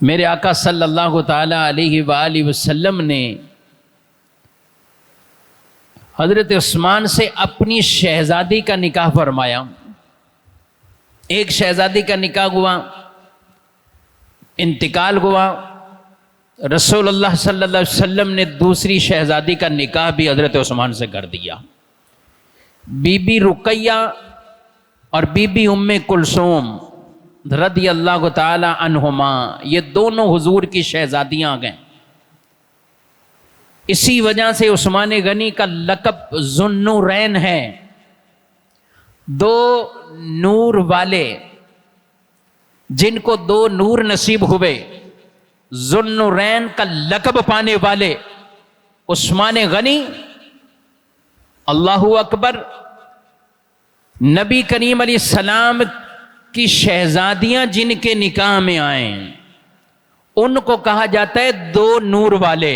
میرے آقا صلی اللہ تعالی علیہ وآلہ وسلم نے حضرت عثمان سے اپنی شہزادی کا نکاح فرمایا. ایک شہزادی کا نکاح ہوا، انتقال ہوا. رسول اللہ صلی اللہ علیہ وسلم نے دوسری شہزادی کا نکاح بھی حضرت عثمان سے کر دیا. بی بی رقیہ اور بی بی ام کلثوم رضی اللہ تعالی عنہما، یہ دونوں حضور کی شہزادیاں گئیں. اسی وجہ سے عثمان غنی کا لقب ذوالنورین ہے. دو نور والے، جن کو دو نور نصیب ہوئے، ذوالنورین کا لقب پانے والے عثمان غنی. اللہ اکبر. نبی کریم علیہ السلام کی شہزادیاں جن کے نکاح میں آئیں ان کو کہا جاتا ہے دو نور والے.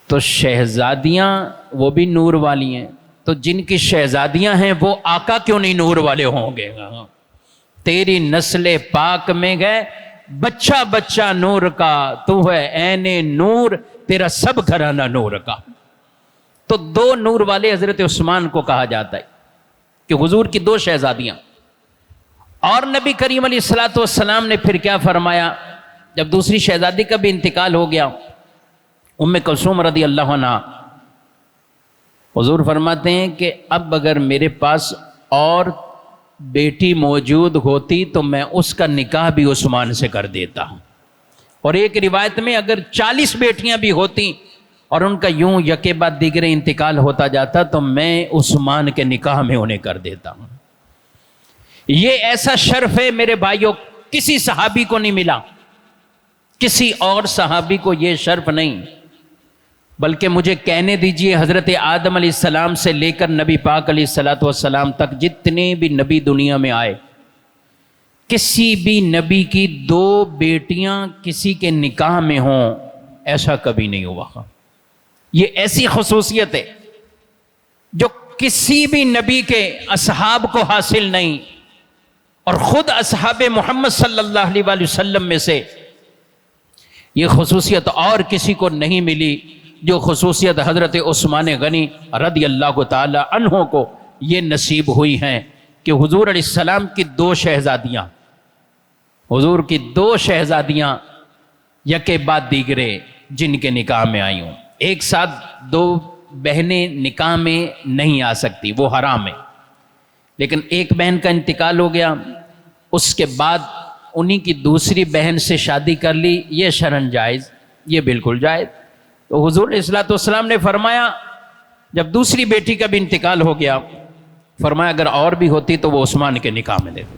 تو شہزادیاں وہ بھی نور والی ہیں، تو جن کی شہزادیاں ہیں وہ آقا کیوں نہیں نور والے ہوں گے؟ تیری نسل پاک میں گئے بچہ بچہ نور کا، تو ہے عین نور، تیرا سب گھرانہ نور کا. تو دو نور والے حضرت عثمان کو کہا جاتا ہے کہ حضور کی دو شہزادیاں. اور نبی کریم علیہ الصلوۃ والسلام نے پھر کیا فرمایا جب دوسری شہزادی کا بھی انتقال ہو گیا، ام کلثوم رضی اللہ عنہا، حضور فرماتے ہیں کہ اب اگر میرے پاس اور بیٹی موجود ہوتی تو میں اس کا نکاح بھی عثمان سے کر دیتا. اور ایک روایت میں اگر 40 بیٹیاں بھی ہوتی اور ان کا یوں یکے بعد دیگرے انتقال ہوتا جاتا تو میں عثمان کے نکاح میں انہیں کر دیتا ہوں. یہ ایسا شرف ہے میرے بھائیوں، کسی صحابی کو نہیں ملا، کسی اور صحابی کو یہ شرف نہیں. بلکہ مجھے کہنے دیجئے حضرت آدم علیہ السلام سے لے کر نبی پاک علیہ الصلوۃ والسلام تک جتنے بھی نبی دنیا میں آئے، کسی بھی نبی کی دو بیٹیاں کسی کے نکاح میں ہوں، ایسا کبھی نہیں ہوا. یہ ایسی خصوصیت ہے جو کسی بھی نبی کے اصحاب کو حاصل نہیں، اور خود اصحاب محمد صلی اللہ علیہ وآلہ وسلم میں سے یہ خصوصیت اور کسی کو نہیں ملی جو خصوصیت حضرت عثمان غنی رضی اللہ تعالی عنہ کو یہ نصیب ہوئی ہیں کہ حضور علیہ السلام کی دو شہزادیاں، حضور کی دو شہزادیاں یکے بعد دیگرے جن کے نکاح میں آئی ہوں. ایک ساتھ دو بہنیں نکاح میں نہیں آ سکتی، وہ حرام ہے. لیکن ایک بہن کا انتقال ہو گیا، اس کے بعد انہی کی دوسری بہن سے شادی کر لی، یہ شرعاً جائز، یہ بالکل جائز. تو حضور علیہ الصلوۃ والسلام نے فرمایا جب دوسری بیٹی کا بھی انتقال ہو گیا، فرمایا اگر اور بھی ہوتی تو وہ عثمان کے نکاح میں دے دو.